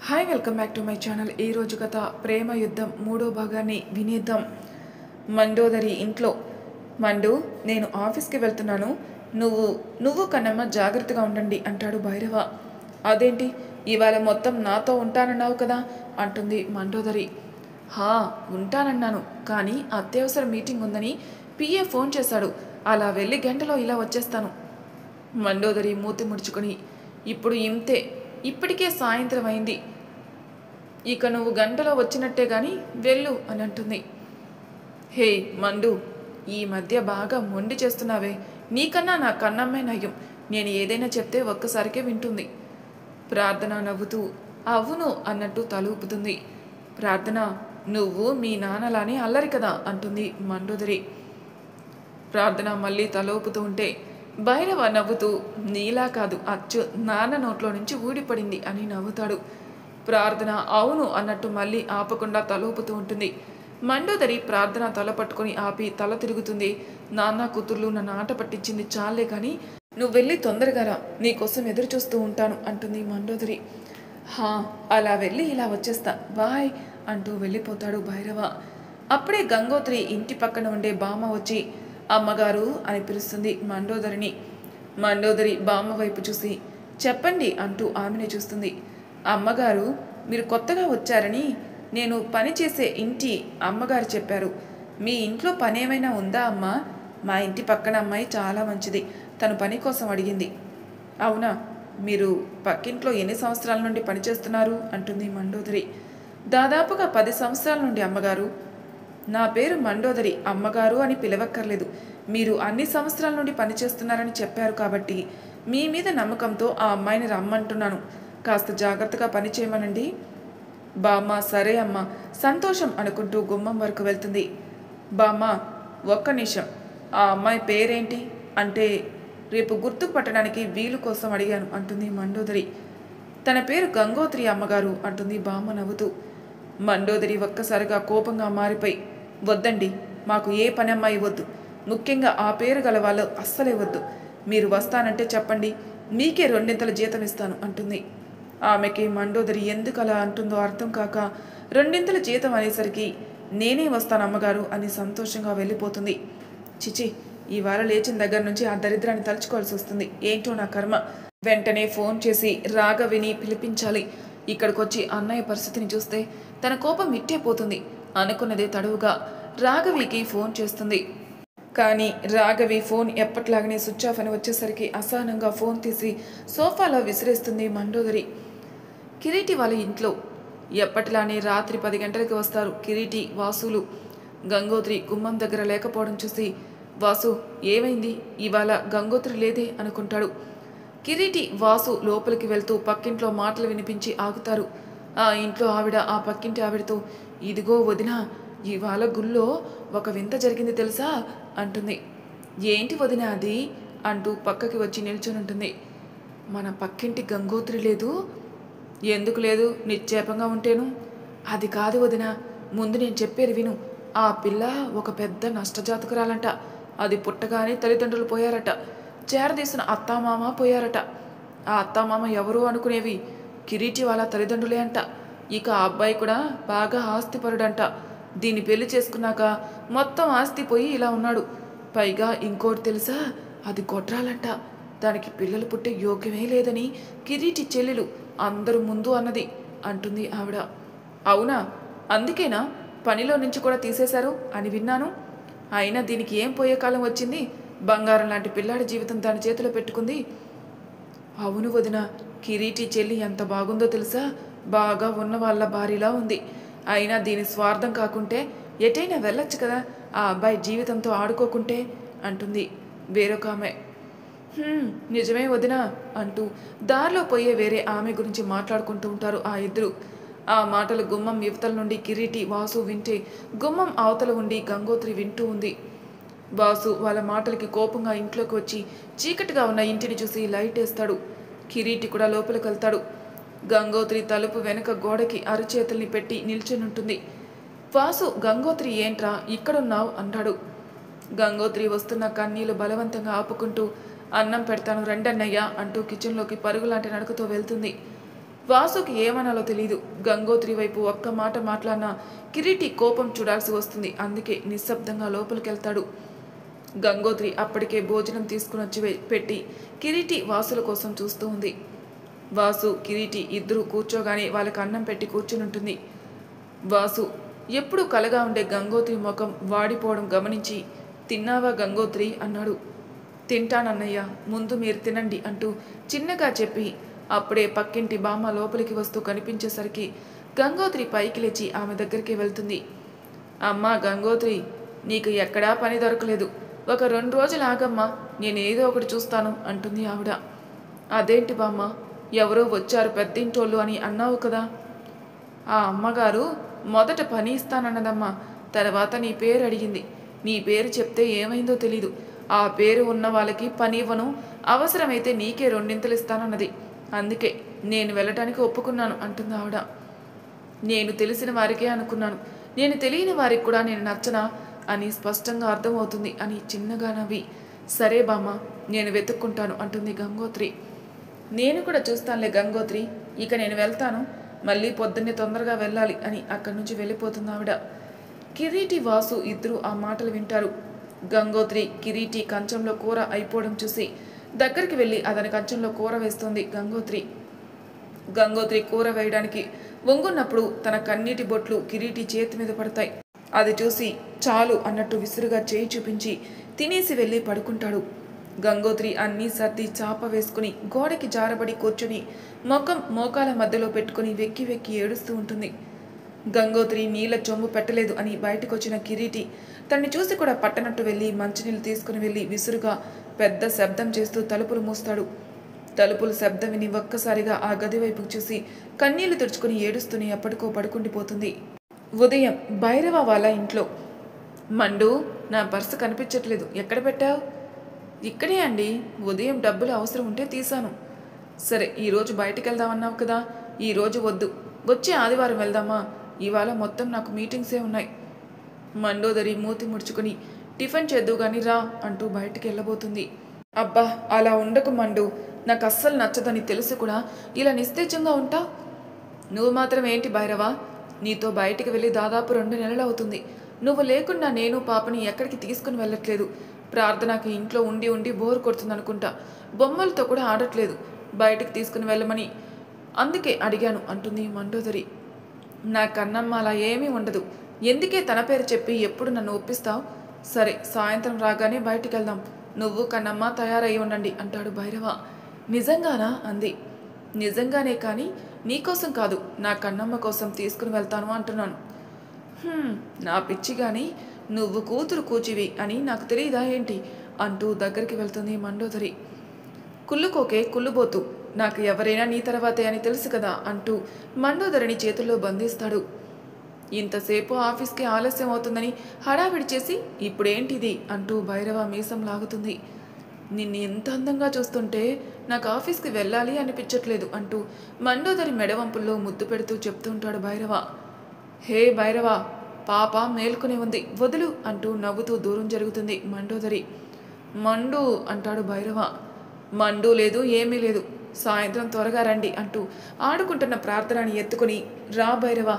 Hi welcome back to my channel. ఈరోజు కథ ప్రేమ యుద్ధం మూడో భాగాన్ని వినేద్దాం. మండోదరి ఇంట్లో. మండు, నేను ఆఫీస్కి వెళ్తున్నాను, నువ్వు కన్నమ్మ జాగ్రత్తగా ఉండండి అంటాడు భైరవ. అదేంటి, ఇవాళ మొత్తం నాతో ఉంటానన్నావు కదా అంటుంది మండోదరి. హా, ఉంటానన్నాను, కానీ అత్యవసర మీటింగ్ ఉందని పిఏ ఫోన్ చేశాడు. అలా వెళ్ళి గంటలో ఇలా వచ్చేస్తాను. మండోదరి మూతి ముడుచుకొని, ఇప్పుడు ఇంతే, ఇప్పటికే సాయంత్రం అయింది, ఇక నువ్వు గంటలో వచ్చినట్టే గాని వెళ్ళు అని అంటుంది. హే మండు, ఈ మధ్య బాగా మొండి చేస్తున్నావే, నీకన్నా నా కన్నమ్మే నయ్యం, నేను ఏదైనా చెప్తే ఒక్కసారికే వింటుంది. ప్రార్థన నవ్వుతూ అవును అన్నట్టు తలూపుతుంది. ప్రార్థన, నువ్వు మీ నాన్నలానే అల్లరి కదా అంటుంది మండోదరి. ప్రార్థన మళ్ళీ తలూపుతూ ఉంటే భైరవ నవ్వుతూ నీలా కాదు, అచ్చు నాన్న నోట్లో నుంచి ఊడిపడింది అని నవ్వుతాడు. ప్రార్థన అవును అన్నట్టు మళ్ళీ ఆపకుండా తలూపుతూ ఉంటుంది. మండోదరి ప్రార్థన తల పట్టుకొని ఆపి తల తిరుగుతుంది. నాన్న కూతుర్లు నన్ను ఆట పట్టించింది చాలే కానీ నువ్వు వెళ్ళి తొందరగా రా, నీకోసం ఎదురు చూస్తూ ఉంటాను అంటుంది మండోదరి. హా, అలా వెళ్ళి ఇలా వచ్చేస్తా, బాయ్ అంటూ వెళ్ళిపోతాడు భైరవ. అప్పుడే గంగోత్రి ఇంటి పక్కన ఉండే బామ్మ వచ్చి అమ్మగారు అని పిలుస్తుంది మండోదరిని. మండోదరి బామ్మ వైపు చూసి చెప్పండి అంటూ ఆమెను చూస్తుంది. అమ్మగారు, మీరు కొత్తగా వచ్చారని నేను పనిచేసే ఇంటి అమ్మగారు చెప్పారు. మీ ఇంట్లో పని ఏమైనా ఉందా అమ్మా? మా ఇంటి పక్కన అమ్మాయి చాలా మంచిది, తను పని కోసం అడిగింది. అవునా, మీరు పక్కింట్లో ఎన్ని సంవత్సరాల నుండి పనిచేస్తున్నారు అంటుంది మండోదరి. దాదాపుగా 10 సంవత్సరాల నుండి అమ్మగారు. నా పేరు మండోదరి, అమ్మగారు అని పిలవక్కర్లేదు. మీరు అన్ని సంవత్సరాల నుండి పనిచేస్తున్నారని చెప్పారు కాబట్టి మీ మీద నమ్మకంతో ఆ అమ్మాయిని రమ్మంటున్నాను. కాస్త జాగ్రత్తగా పని చేయమనండి. బామ్మ సరే అమ్మ, సంతోషం అనుకుంటూ గుమ్మం వరకు వెళ్తుంది. బామ్మ, ఒక్క నిమిషం, ఆ అమ్మాయి పేరేంటి అంటే రేపు గుర్తుకు పట్టడానికి వీలు కోసం అడిగాను అంటుంది మండోదరి. తన పేరు గంగోత్రి అమ్మగారు అంటుంది బామ్మ నవ్వుతూ. మండోదరి ఒక్కసారిగా కోపంగా మారిపోయి, వద్దండి, మాకు ఏ పని అమ్మాయి వద్దు, ముఖ్యంగా ఆ పేరు గల వాళ్ళు అస్సలే వద్దు. మీరు వస్తానంటే చెప్పండి, మీకే 2 జీతం ఇస్తాను అంటుంది. ఆమెకి మండోదరి ఎందుకు అలా అంటుందో అర్థం కాక 2 జీతం అనేసరికి నేనే వస్తాను అమ్మగారు అని సంతోషంగా వెళ్ళిపోతుంది. చిచి, ఇవాళ లేచిన దగ్గర నుంచి ఆ దరిద్రాన్ని తలుచుకోవాల్సి వస్తుంది, ఏంటో నా కర్మ. వెంటనే ఫోన్ చేసి రాఘవిని పిలిపించాలి. ఇక్కడికొచ్చి అన్నయ్య పరిస్థితిని చూస్తే తన కోపం ఇట్టే పోతుంది అనుకున్నదే తడువుగా రాఘవికి ఫోన్ చేస్తుంది. కానీ రాఘవి ఫోన్ ఎప్పట్లాగనే స్విచ్ ఆఫ్ అని వచ్చేసరికి అసహనంగా ఫోన్ తీసి సోఫాలో విసిరేస్తుంది మండోదరి. కిరీటి వాళ్ళ ఇంట్లో ఎప్పటిలానే రాత్రి 10 గంటలకి వస్తారు కిరీటి, వాసులు. గంగోత్రి గుమ్మం దగ్గర లేకపోవడం చూసి వాసు, ఏమైంది, ఇవాళ గంగోత్రి లేదే అనుకుంటాడు. కిరీటి, వాసు లోపలికి వెళ్తూ పక్కింట్లో మాటలు వినిపించి ఆగుతారు. ఆ ఇంట్లో ఆవిడ ఆ పక్కింటి ఆవిడతో, ఇదిగో వదిన, ఇవాళ గుళ్ళో ఒక వింత జరిగింది తెలుసా అంటుంది. ఏంటి వదిన అది అంటూ పక్కకి వచ్చి నిల్చొని ఉంటుంది. మన పక్కింటి గంగోత్రి లేదు. ఎందుకు లేదు, నిక్షేపంగా ఉంటేను. అది కాదు వదిన, ముందు నేను చెప్పేది విను. ఆ పిల్ల ఒక పెద్ద నష్టజాతకురాలంట. అది పుట్టగానే తల్లిదండ్రులు పోయారట, చేరదీసిన అత్తామామ పోయారట. ఆ అత్తామామ ఎవరు అనుకునేవి కిరీటి వాళ్ళ తల్లిదండ్రులే అంట. ఇక ఆ అబ్బాయి కూడా బాగా ఆస్తిపరుడంట. దీన్ని పెళ్లి చేసుకున్నాక మొత్తం ఆస్తి పోయి ఇలా ఉన్నాడు. పైగా ఇంకోటి తెలుసా, అది గొడ్రాలంట. దానికి పిల్లలు పుట్టే యోగ్యమే లేదని కిరీటి చెల్లెలు అందరూ ముందు అన్నది అంటుంది ఆవిడ. అవునా, అందుకేనా పనిలో నుంచి కూడా తీసేశారు అని విన్నాను. అయినా దీనికి ఏం పోయే కాలం వచ్చింది, బంగారం లాంటి పిల్లాడి జీవితం దాని చేతిలో పెట్టుకుంది. అవును వదిన, కిరీటి చెల్లి ఎంత బాగుందో తెలుసా, బాగా ఉన్న వాళ్ళ భార్యలా ఉంది. అయినా దీని స్వార్థం కాకుంటే ఎటైనా వెళ్ళొచ్చు కదా, ఆ అబ్బాయి జీవితంతో ఆడుకోకుంటే అంటుంది వేరొక ఆమె. నిజమే వదిన అంటూ దారిలో పోయే వేరే ఆమె గురించి మాట్లాడుకుంటూ ఉంటారు ఆ ఇద్దరు. ఆ మాటలు గుమ్మం యువతల నుండి కిరీటి, వాసు వింటే గుమ్మం అవతల ఉండి గంగోత్రి వింటూ ఉంది. వాసు వాళ్ళ మాటలకి కోపంగా ఇంట్లోకి వచ్చి చీకటిగా ఉన్న ఇంటిని చూసి లైట్ వేస్తాడు. కిరీటి కూడా లోపలికి వెళ్తాడు. గంగోత్రి తలుపు వెనక గోడకి అరచేతుల్ని పెట్టి నిల్చునుంటుంది. వాసు, గంగోత్రి ఏంట్రా ఇక్కడున్నావు అంటాడు. గంగోత్రి వస్తున్న కన్నీళ్లు బలవంతంగా ఆపుకుంటూ, అన్నం పెడతాను రండన్నయ్య అంటూ కిచెన్లోకి పరుగులాంటి నడకతో వెళ్తుంది. వాసుకి ఏమనాలో తెలియదు. గంగోత్రి వైపు ఒక్క మాట మాట్లాడినా కిరీటి కోపం చూడాల్సి వస్తుంది. అందుకే నిశ్శబ్దంగా లోపలికెళ్తాడు. గంగోత్రి అప్పటికే భోజనం తీసుకుని వచ్చి పెట్టి కిరీటి వాసుల కోసం చూస్తూ ఉంది. వాసు కిరీటి ఇద్దరు కూర్చోగానే వాళ్ళకి అన్నం పెట్టి కూర్చుని ఉంటుంది. వాసు ఎప్పుడు కలగా ఉండే గంగోత్రి ముఖం వాడిపోవడం గమనించి, తిన్నావా గంగోత్రి అన్నాడు. తింటానన్నయ్య, ముందు మీరు తినండి అంటూ చిన్నగా చెప్పి అప్పుడే పక్కింటి బామ్మ లోపలికి వస్తూ కనిపించేసరికి గంగోత్రి పైకి లేచి ఆమె దగ్గరికి వెళ్తుంది. అమ్మా గంగోత్రి, నీకు ఎక్కడా పని దొరకలేదు, ఒక 2 రోజులు ఆగమ్మా, నేనేదో ఒకటి చూస్తాను అంటుంది ఆవిడ. అదేంటి బామ్మ, ఎవరో వచ్చారు పెద్దింటోళ్ళు అని అన్నావు కదా. ఆ అమ్మగారు మొదట పని ఇస్తానన్నదమ్మా, తర్వాత నీ పేరు అడిగింది. నీ పేరు చెప్తే ఏమైందో తెలీదు. ఆ పేరు ఉన్న వాళ్ళకి పని ఇవ్వను, అవసరమైతే నీకే 2 ఇస్తానన్నది. అందుకే నేను వెళ్ళటానికి ఒప్పుకున్నాను అంటుంది ఆవిడ. నేను తెలిసిన వారికే అనుకున్నాను, నేను తెలియని వారికి కూడా నేను నచ్చనా అని స్పష్టంగా అర్థమవుతుంది అని చిన్నగా నవ్వి, సరే బామ్మ, నేను వెతుక్కుంటాను అంటుంది గంగోత్రి. నేను కూడా చూస్తానులే గంగోత్రి, ఇక నేను వెళ్తాను, మళ్ళీ పొద్దున్నే తొందరగా వెళ్ళాలి అని అక్కడి నుంచి వెళ్ళిపోతుంది ఆవిడ. కిరీటి వాసు ఇద్దరు ఆ మాటలు వింటారు. గంగోత్రి కిరీటి కంచంలో కూర అయిపోవడం చూసి దగ్గరికి వెళ్ళి అతని కంచంలో కూర వేస్తుంది గంగోత్రి. గంగోత్రి కూర వేయడానికి వంగున్నప్పుడు తన కన్నీటి బొట్లు కిరీటి చేతి మీద పడతాయి. అది చూసి చాలు అన్నట్టు విసురుగా చేయి చూపించి తినేసి వెళ్ళి పడుకుంటాడు. గంగోత్రి అన్నీ సర్ది చాప వేసుకుని గోడకి జారబడి కూర్చొని ముఖం మోకాల మధ్యలో పెట్టుకుని వెక్కి వెక్కి ఏడుస్తూ ఉంటుంది. గంగోత్రి నీళ్ళ చొమ్ము పెట్టలేదు అని బయటకొచ్చిన కిరీటి తన్ని చూసి కూడా పట్టనట్టు వెళ్ళి మంచినీళ్ళు తీసుకుని వెళ్ళి విసురుగా పెద్ద శబ్దం చేస్తూ తలుపులు మూస్తాడు. తలుపులు శబ్దం విని ఒక్కసారిగా ఆ గది వైపుకు చూసి కన్నీళ్లు తుడుచుకుని ఏడుస్తూనే ఎప్పటికో పడుకుండిపోతుంది. ఉదయం భైరవ వాళ్ళ ఇంట్లో. మండు, నా పర్సు కనిపించట్లేదు, ఎక్కడ పెట్టావు? ఇక్కడే అండి, ఉదయం డబ్బులు అవసరం ఉంటే తీశాను. సరే, ఈరోజు బయటికి వెళ్దామన్నావు కదా, ఈరోజు వద్దు, వచ్చే ఆదివారం వెళ్దామా? ఇవాళ మొత్తం నాకు మీటింగ్సే ఉన్నాయి. మండోదరి మూతి ముడుచుకుని టిఫిన్ చేద్దు గాని రా అంటూ బయటికి వెళ్ళబోతుంది. అబ్బా, అలా ఉండకు మండు, నాకు అస్సలు నచ్చదని తెలిసి కూడా ఇలా నిస్తేజంగా ఉంటా. నువ్వు మాత్రం ఏంటి భైరవ, నీతో బయటికి వెళ్ళి దాదాపు 2 నెలలు అవుతుంది. నువ్వు లేకుండా నేను పాపని ఎక్కడికి తీసుకుని వెళ్ళట్లేదు. ప్రార్థనకి ఇంట్లో ఉండి ఉండి బోర్ కొడుతుంది అనుకుంటా. బొమ్మలతో కూడా ఆడట్లేదు, బయటికి తీసుకుని వెళ్ళమని అందుకే అడిగాను అంటుంది మండోదరి. నా కన్నమ్మ అలా ఏమీ ఉండదు, ఎందుకే తన పేరు చెప్పి ఎప్పుడు నన్ను ఒప్పిస్తావు? సరే, సాయంత్రం రాగానే బయటికి వెళ్దాం, నువ్వు కన్నమ్మ తయారై ఉండండి అంటాడు భైరవ. నిజంగానా అంది. నిజంగానే, కానీ నీకోసం కాదు, నా కన్నమ్మ కోసం తీసుకుని వెళ్తాను అంటున్నాను. నా పిచ్చి కానీ నువ్వు కూతురు కూచివి అని నాకు తెలియదా ఏంటి అంటూ దగ్గరికి వెళ్తుంది మండోదరి. కుళ్ళుకోకే కుళ్ళుబోతూ, నాకు ఎవరైనా నీ తర్వాతే అని తెలుసు కదా అంటూ మండోదరిని చేతుల్లో బంధిస్తాడు. ఇంతసేపు ఆఫీస్కి ఆలస్యం అవుతుందని హడావిడి చేసి ఇప్పుడేంటిది అంటూ భైరవ మీసం లాగుతుంది. నిన్ను ఎంత అందంగా చూస్తుంటే నాకు ఆఫీస్కి వెళ్ళాలి అనిపించట్లేదు అంటూ మండోదరి మెడవంపుల్లో ముద్దు పెడుతూ చెప్తుంటాడు భైరవ. హే భైరవ, పాప మేల్కొని ఉంది, వదులు అంటూ నవ్వుతూ దూరం జరుగుతుంది మండోదరి. మండు అంటాడు భైరవ. మండు లేదు, ఏమీ లేదు, సాయంత్రం త్వరగా రండి అంటూ ఆడుకుంటున్న ప్రార్థనని ఎత్తుకుని రా భైరవ,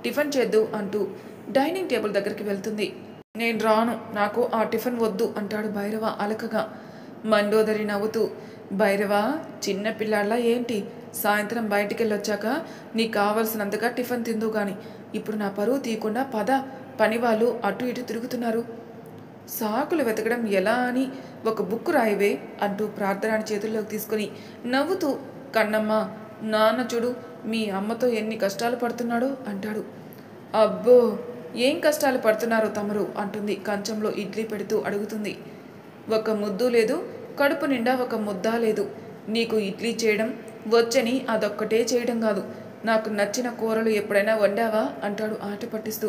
టిఫిన్ చేద్దు అంటూ డైనింగ్ టేబుల్ దగ్గరికి వెళ్తుంది. నేను రాను, నాకు ఆ టిఫిన్ వద్దు అంటాడు భైరవ అలకగా. మండోదరి నవ్వుతూ, భైరవ చిన్న పిల్లాళ్ళ ఏంటి, సాయంత్రం బయటికి వెళ్ళొచ్చాక నీకు కావలసినంతగా టిఫిన్ తిందు కానీ ఇప్పుడు నా పరువు తీయకుండా పద, పని వాళ్ళు అటు ఇటు తిరుగుతున్నారు. సాకులు వెతకడం ఎలా అని ఒక బుక్ రాయివే అంటూ ప్రార్థనని చేతుల్లోకి తీసుకుని నవ్వుతూ, కన్నమ్మ నాన్న చూడు మీ అమ్మతో ఎన్ని కష్టాలు పడుతున్నాడో అంటాడు. అబ్బో, ఏం కష్టాలు పడుతున్నారో తమరు అంటుంది కంచంలో ఇడ్లీ పెడుతూ అడుగుతుంది. ఒక ముద్దు లేదు, కడుపు నిండా ఒక ముద్ద లేదు. నీకు ఇడ్లీ చేయడం వచ్చని అదొక్కటే చేయడం కాదు, నాకు నచ్చిన కూరలు ఎప్పుడైనా వండావా అంటాడు ఆట పట్టిస్తూ.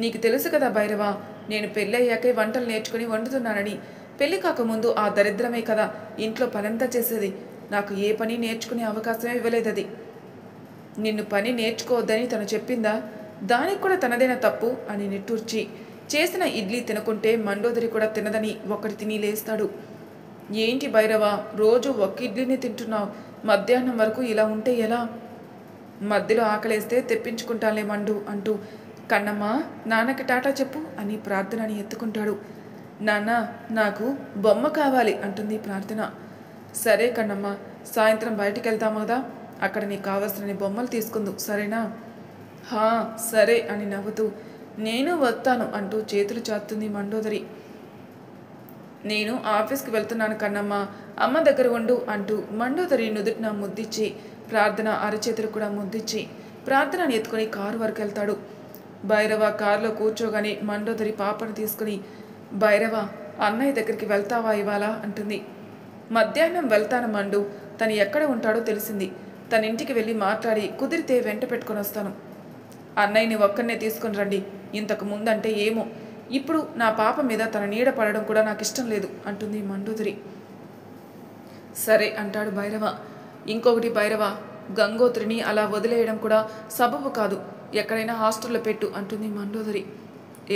నీకు తెలుసు కదా భైరవ, నేను పెళ్ళయ్యాకే వంటలు నేర్చుకుని వండుతున్నానని. పెళ్ళి కాకముందు ఆ దరిద్రమే కదా ఇంట్లో పనంతా చేసేది. నాకు ఏ పని నేర్చుకునే అవకాశమే ఇవ్వలేదది. నిన్ను పని నేర్చుకోవద్దని తను చెప్పిందా? దానికి కూడా తనదైన తప్పు అని నిట్టూర్చి చేసిన ఇడ్లీ తినకుంటే మండోదరి కూడా తినదని ఒకటి తిని లేస్తాడు. ఏంటి భైరవ, రోజు ఒక్క ఇడ్లీని తింటున్నావు, మధ్యాహ్నం వరకు ఇలా ఉంటే ఎలా? మధ్యలో ఆకలేస్తే తెప్పించుకుంటానులే మండు అంటూ కన్నమ్మ నాన్నకి టాటా చెప్పు అని ప్రార్థనని ఎత్తుకుంటాడు. నాన్న నాకు బొమ్మ కావాలి అంటుంది ప్రార్థన. సరే కన్నమ్మ, సాయంత్రం బయటికి వెళ్తాము కదా, అక్కడ నీకు కావాల్సిన బొమ్మలు తీసుకుందు సరేనా? హా సరే అని నవ్వుతూ నేను వస్తాను అంటూ చేతులు చాస్తుంది మండోదరి. నేను ఆఫీస్కి వెళ్తున్నాను కన్నమ్మ, అమ్మ దగ్గర ఉండు అంటూ మండోదరి నుదుటిన ముద్దిచ్చి ప్రార్థన అరచేతులు కూడా ముద్దిచ్చి ప్రార్థనని ఎత్తుకొని కారు వరకు వెళ్తాడు. భైరవ కారులో కూర్చోగానే మండోదరి పాపను తీసుకుని భైరవ అన్నయ్య దగ్గరికి వెళ్తావా ఇవాళ అంటుంది. మధ్యాహ్నం వెళ్తాను మండు, తను ఎక్కడ ఉంటాడో తెలిసింది, తన ఇంటికి వెళ్ళి మాట్లాడి కుదిరితే వెంట పెట్టుకొని వస్తాను. అన్నయ్యని ఒక్కరినే తీసుకుని రండి, ఇంతకు ముందంటే ఏమో, ఇప్పుడు నా పాప మీద తన నీడ పడడం కూడా నాకు ఇష్టం లేదు అంటుంది మండోదరి. సరే అంటాడు భైరవ. ఇంకొకటి భైరవ, గంగోత్రిని అలా వదిలేయడం కూడా సబబు కాదు, ఎక్కడైనా హాస్టల్లో పెట్టు అంటుంది మండోదరి.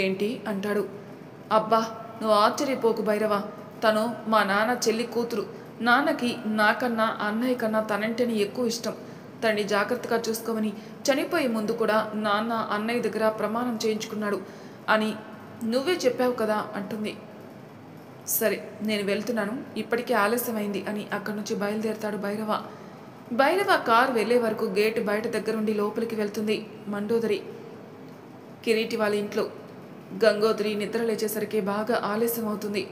ఏంటి అంటాడు. అబ్బా నువ్వు ఆశ్చర్యపోకు భైరవ, తను మా నాన్న చెల్లి కూతురు, నాన్నకి నాకన్నా అన్నయ్య కన్నా తనంటేనే ఎక్కువ ఇష్టం, తనని జాగ్రత్తగా చూసుకోమని చనిపోయే ముందు కూడా నాన్న అన్నయ్య దగ్గర ప్రమాణం చేయించుకున్నాడు అని నువ్వే చెప్పావు కదా అంటుంది. సరే నేను వెళ్తున్నాను, ఇప్పటికే ఆలస్యమైంది అని అక్కడి నుంచి బయలుదేరతాడు భైరవ. భైరవ కారు వెళ్లే వరకు గేటు బయట దగ్గరుండి లోపలికి వెళ్తుంది మండోదరి. కిరీటి వాళ్ళ ఇంట్లో గంగోదరి నిద్ర లేచేసరికి బాగా ఆలస్యం అవుతుంది.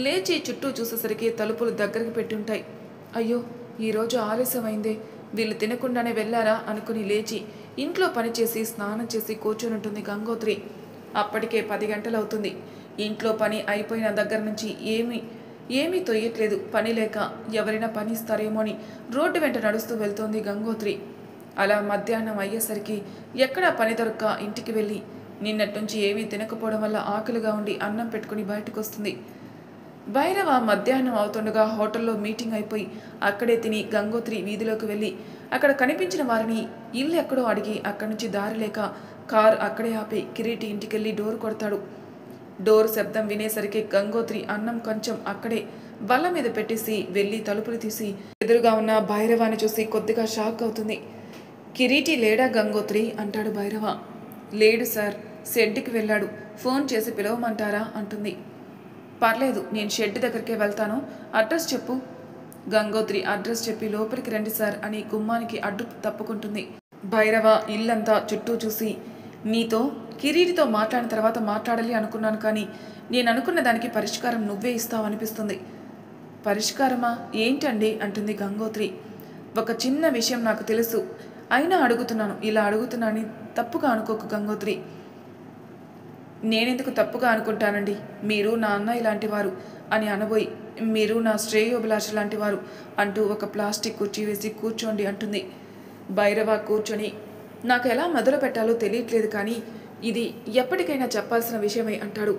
లేచి చుట్టూ చూసేసరికి తలుపులు దగ్గరికి పెట్టుంటాయి. అయ్యో ఈరోజు ఆలస్యమైందే, వీళ్ళు తినకుండానే వెళ్ళారా అనుకుని లేచి ఇంట్లో పనిచేసి స్నానం చేసి కూర్చొని గంగోత్రి. అప్పటికే 10 గంటలవుతుంది. ఇంట్లో పని అయిపోయిన దగ్గర నుంచి ఏమీ తొయ్యట్లేదు. పని లేక ఎవరైనా పని ఇస్తారేమో అని రోడ్డు వెంట నడుస్తూ వెళ్తోంది గంగోత్రి. అలా మధ్యాహ్నం అయ్యేసరికి ఎక్కడా పని దొరక్క ఇంటికి వెళ్ళి నిన్నటి నుంచి ఏమీ తినకపోవడం వల్ల ఆకలిగా ఉండి అన్నం పెట్టుకుని బయటకు వస్తుంది. భైరవ మధ్యాహ్నం అవుతుండగా హోటల్లో మీటింగ్ అయిపోయి అక్కడే తిని గంగోత్రి వీధిలోకి వెళ్ళి అక్కడ కనిపించిన వారిని ఇల్లు ఎక్కడో అడిగి అక్కడి నుంచి దారి లేక కారు అక్కడే ఆపి కిరీటి ఇంటికెళ్ళి డోర్ కొడతాడు. డోర్ శబ్దం వినేసరికి గంగోత్రి అన్నం కొంచెం అక్కడే బల్ల మీద పెట్టేసి వెళ్ళి తలుపులు తీసి ఎదురుగా ఉన్న భైరవాన్ని చూసి కొద్దిగా షాక్ అవుతుంది. కిరీటి లేడా గంగోత్రి అంటాడు భైరవ. లేడు సార్, షెడ్కి వెళ్ళాడు, ఫోన్ చేసి పిలవమంటారా అంటుంది. పర్లేదు, నేను షెడ్ దగ్గరికే వెళ్తాను, అడ్రస్ చెప్పు. గంగోత్రి అడ్రస్ చెప్పి లోపలికి రండి సార్ అని గుమ్మానికి అడ్డు తప్పుకుంటుంది. భైరవ ఇల్లంతా చుట్టూ చూసి నీతో కిరీటితో మాట్లాడిన తర్వాత మాట్లాడాలి అనుకున్నాను, కానీ నేను అనుకున్న దానికి పరిష్కారం నువ్వే ఇస్తావు అనిపిస్తుంది. పరిష్కారమా ఏంటండి అంటుంది గంగోత్రి. ఒక చిన్న విషయం నాకు తెలుసు, అయినా అడుగుతున్నాను, ఇలా అడుగుతున్నానని తప్పుగా అనుకోకు గంగోత్రి. నేనెందుకు తప్పుగా అనుకుంటానండి, మీరు నా అన్నయ్య లాంటి వారు అని అనబోయి మీరు నా శ్రేయోభిలాష లాంటి వారు అంటూ ఒక ప్లాస్టిక్ కుర్చీ వేసి కూర్చోండి అంటుంది. భైరవ కూర్చొని నాకు ఎలా మొదలు పెట్టాలో తెలియట్లేదు, కానీ ఇది ఎప్పటికైనా చెప్పాల్సిన విషయమే అంటాడు.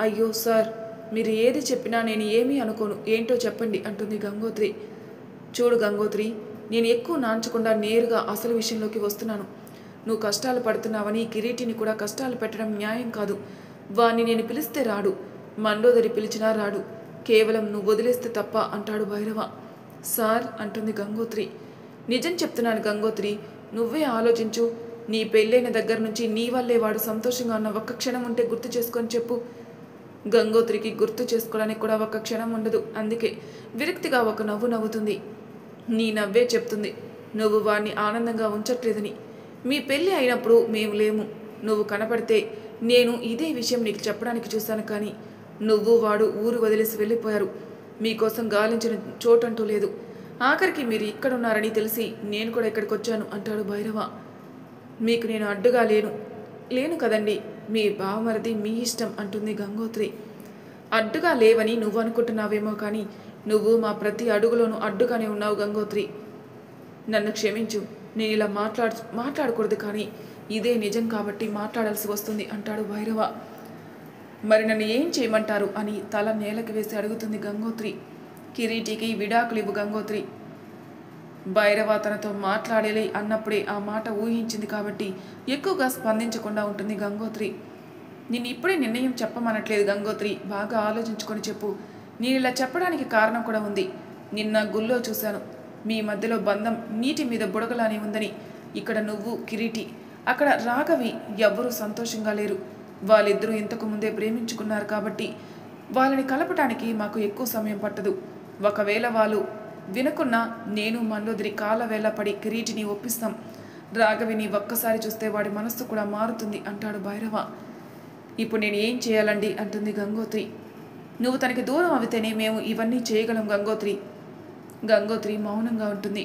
అయ్యో సార్, మీరు ఏది చెప్పినా నేను ఏమీ అనుకోను, ఏంటో చెప్పండి అంటుంది గంగోత్రి. చూడు గంగోత్రి, నేను ఎక్కువ నాంచకుండా నేరుగా అసలు విషయంలోకి వస్తున్నాను. నువ్వు కష్టాలు పడుతున్నావని కిరీటిని కూడా కష్టాలు పెట్టడం న్యాయం కాదు. వాణ్ణి నేను పిలిస్తే రాడు, మండోదరి పిలిచినా రాడు, కేవలం నువ్వు వదిలేస్తే తప్ప అంటాడు భైరవ. సార్ అంటుంది గంగోత్రి. నిజం చెప్తున్నాను గంగోత్రి, నువ్వే ఆలోచించు. నీ పెళ్ళైన దగ్గర నుంచి నీ వల్లే వాడు సంతోషంగా ఉన్న ఒక్క క్షణం ఉంటే గుర్తు చేసుకొని చెప్పు. గంగోత్రికి గుర్తు చేసుకోవడానికి కూడా ఒక క్షణం ఉండదు, అందుకే విరక్తిగా ఒక నవ్వు నవ్వుతుంది. నీ నవ్వే చెప్తుంది నువ్వు వాడిని ఆనందంగా ఉంచట్లేదని. మీ పెళ్ళి అయినప్పుడు మేము లేము, నువ్వు కనపడితే నేను ఇదే విషయం నీకు చెప్పడానికి చూశాను, కానీ నువ్వు వాడు ఊరు వదిలేసి వెళ్ళిపోయారు. మీకోసం గాలించిన చోటంటూ లేదు. ఆఖరికి మీరు ఇక్కడున్నారని తెలిసి నేను కూడా ఇక్కడికి వచ్చాను అంటాడు భైరవ. మీకు నేను అడ్డుగా లేను కదండి, మీ బావమరిది మీ ఇష్టం అంటుంది గంగోత్రి. అడ్డుగా లేవని నువ్వు అనుకుంటున్నావేమో, కానీ నువ్వు మా ప్రతి అడుగులోనూ అడ్డుగానే ఉన్నావు గంగోత్రి. నన్ను క్షమించు, నేను ఇలా మాట్లాడకూడదు, కానీ ఇదే నిజం కాబట్టి మాట్లాడాల్సి వస్తుంది అంటాడు భైరవ. మరి నన్ను ఏం చేయమంటారు అని తల నేలకి వేసి అడుగుతుంది గంగోత్రి. కిరీటికి విడాకులు ఇవ్వు గంగోత్రి. భైరవ తనతో మాట్లాడేలే అన్నప్పుడే ఆ మాట ఊహించింది కాబట్టి ఎక్కువగా స్పందించకుండా ఉంటుంది గంగోత్రి. నేను ఇప్పుడే నిర్ణయం చెప్పమనట్లేదు గంగోత్రి, బాగా ఆలోచించుకొని చెప్పు. నేను ఇలా చెప్పడానికి కారణం కూడా ఉంది. నిన్న గుళ్ళో చూశాను, మీ మధ్యలో బంధం నీటి మీద బుడగలానే ఉందని. ఇక్కడ నువ్వు కిరీటి, అక్కడ రాఘవి ఎవ్వరూ సంతోషంగా లేరు. వాళ్ళిద్దరూ ఇంతకు ముందే ప్రేమించుకున్నారు కాబట్టి వాళ్ళని కలపటానికి మాకు ఎక్కువ సమయం పట్టదు. ఒకవేళ వాళ్ళు వినకున్నా నేను మండోదరి కాళ్ళ వేళ పడి కిరీటిని ఒప్పిస్తాం. రాఘవిని ఒక్కసారి చూస్తే వాడి మనస్సు కూడా మారుతుంది అంటాడు భైరవ. ఇప్పుడు నేను ఏం చేయాలండి అంటుంది గంగోత్రి. నువ్వు తనకి దూరం అవితేనే మేము ఇవన్నీ చేయగలం గంగోత్రి. గంగోత్రి మౌనంగా ఉంటుంది.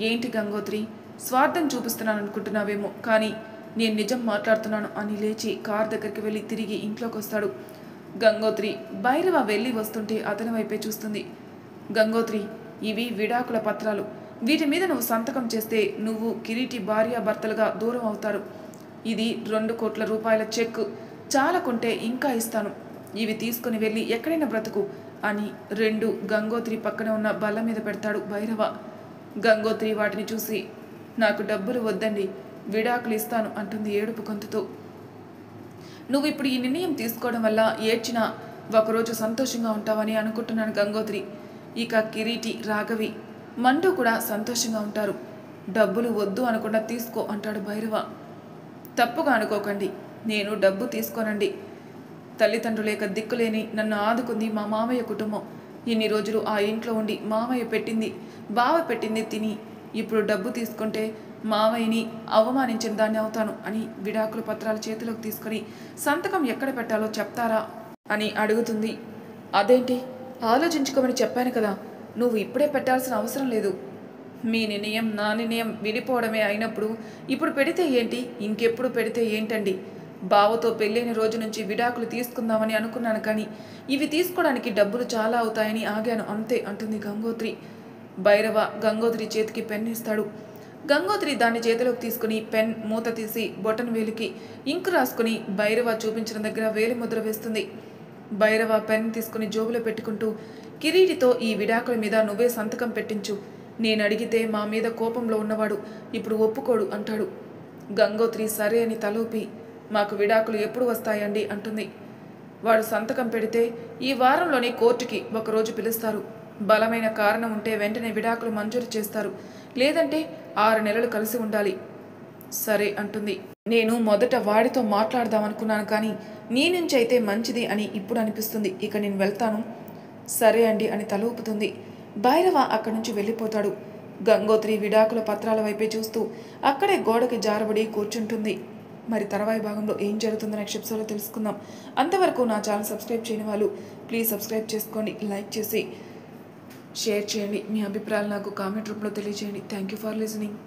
ఏంటి గంగోత్రి, స్వార్థం చూపిస్తున్నాను అనుకుంటున్నావేమో, కానీ నేను నిజం మాట్లాడుతున్నాను అని లేచి కార్ దగ్గరికి వెళ్ళి తిరిగి ఇంట్లోకి వస్తాడు. గంగోత్రి భైరవ వెళ్ళి వస్తుంటే అతని వైపే చూస్తుంది. గంగోత్రి, ఇవి విడాకుల పత్రాలు. వీటి మీద నువ్వు సంతకం చేస్తే నువ్వు కిరీటి భార్యాభర్తలుగా దూరం అవుతారు. ఇది 2 కోట్ల రూపాయల చెక్, చాలకుంటే ఇంకా ఇస్తాను. ఇవి తీసుకుని వెళ్ళి ఎక్కడైనా బ్రతుకు అని 2 గంగోత్రి పక్కన ఉన్న బల్ల మీద పెడతాడు భైరవ. గంగోత్రి వాటిని చూసి, నాకు డబ్బులు వద్దండి, విడాకులు ఇస్తాను అంటుంది ఏడుపు గొంతుతో. నువ్వు ఇప్పుడు ఈ నిర్ణయం తీసుకోవడం వల్ల ఏడ్చినా ఒకరోజు సంతోషంగా ఉంటావని అనుకుంటున్నాను గంగోత్రి. ఇక కిరీటి, రాఘవి, మండు కూడా సంతోషంగా ఉంటారు. డబ్బులు వద్దు అనకుండా తీసుకో అంటాడు భైరవ. తప్పుగా అనుకోకండి, నేను డబ్బు తీసుకోనండి. తల్లిదండ్రులేక దిక్కులేని నన్ను ఆదుకుంది మా మామయ్య కుటుంబం. ఇన్ని రోజులు ఆ ఇంట్లో ఉండి మామయ్య పెట్టింది, బావ పెట్టింది తిని ఇప్పుడు డబ్బు తీసుకుంటే మామయ్యని అవమానించిన దాన్ని అవుతాను అని విడాకుల పత్రాలు చేతిలోకి తీసుకొని సంతకం ఎక్కడ పెట్టాలో చెప్తారా అని అడుగుతుంది. అదేంటి, ఆలోచించుకోమని చెప్పాను కదా, నువ్వు ఇప్పుడే పెట్టాల్సిన అవసరం లేదు. మీ నిర్ణయం నా నిర్ణయం విడిపోవడమే అయినప్పుడు ఇప్పుడు పెడితే ఏంటి, ఇంకెప్పుడు పెడితే ఏంటండి? బావతో పెళ్ళైన రోజు నుంచి విడాకులు తీసుకుందామని అనుకున్నాను, కానీ ఇవి తీసుకోవడానికి డబ్బులు చాలా అవుతాయని ఆగాను అంతే అంటుంది గంగోత్రి. భైరవ గంగోత్రి చేతికి పెన్ ఇస్తాడు. గంగోత్రి దాన్ని చేతిలోకి తీసుకుని పెన్ మూత తీసి బొటన్ వేలికి ఇంకు రాసుకుని భైరవ చూపించిన దగ్గర వేలి ముద్ర వేస్తుంది. భైరవ పెన్ తీసుకుని జోబులో పెట్టుకుంటూ, కిరీటితో ఈ విడాకుల మీద నువ్వే సంతకం పెట్టించు. నేను అడిగితే మా మీద కోపంలో ఉన్నవాడు ఇప్పుడు ఒప్పుకోడు అంటాడు. గంగోత్రి సరే అని తలూపి, మాకు విడాకులు ఎప్పుడు వస్తాయండి అంటుంది. వాడు సంతకం పెడితే ఈ వారంలోనే కోర్టుకి ఒకరోజు పిలుస్తారు. బలమైన కారణం ఉంటే వెంటనే విడాకులు మంజూరు చేస్తారు, లేదంటే 6 నెలలు కలిసి ఉండాలి. సరే అంటుంది. నేను మొదట వాడితో మాట్లాడదామనుకున్నాను, కానీ నీ నుంచి అయితే మంచిది అని ఇప్పుడు అనిపిస్తుంది. ఇక నేను వెళ్తాను. సరే అండి అని తల ఊపుతుంది. భైరవ అక్కడి నుంచి వెళ్ళిపోతాడు. గంగోత్రి విడాకుల పత్రాల వైపే చూస్తూ అక్కడే గోడకి జారబడి కూర్చుంటుంది. మరి తర్వాయి భాగంలో ఏం జరుగుతుందో నెక్స్ట్ ఎపిసోడ్లో తెలుసుకుందాం. అంతవరకు నా ఛానల్ సబ్స్క్రైబ్ చేయని వాళ్ళు ప్లీజ్ సబ్స్క్రైబ్ చేసుకోండి, లైక్ చేసి షేర్ చేయండి. మీ అభిప్రాయాలు నాకు కామెంట్ రూపంలో తెలియజేయండి. Thank you for listening.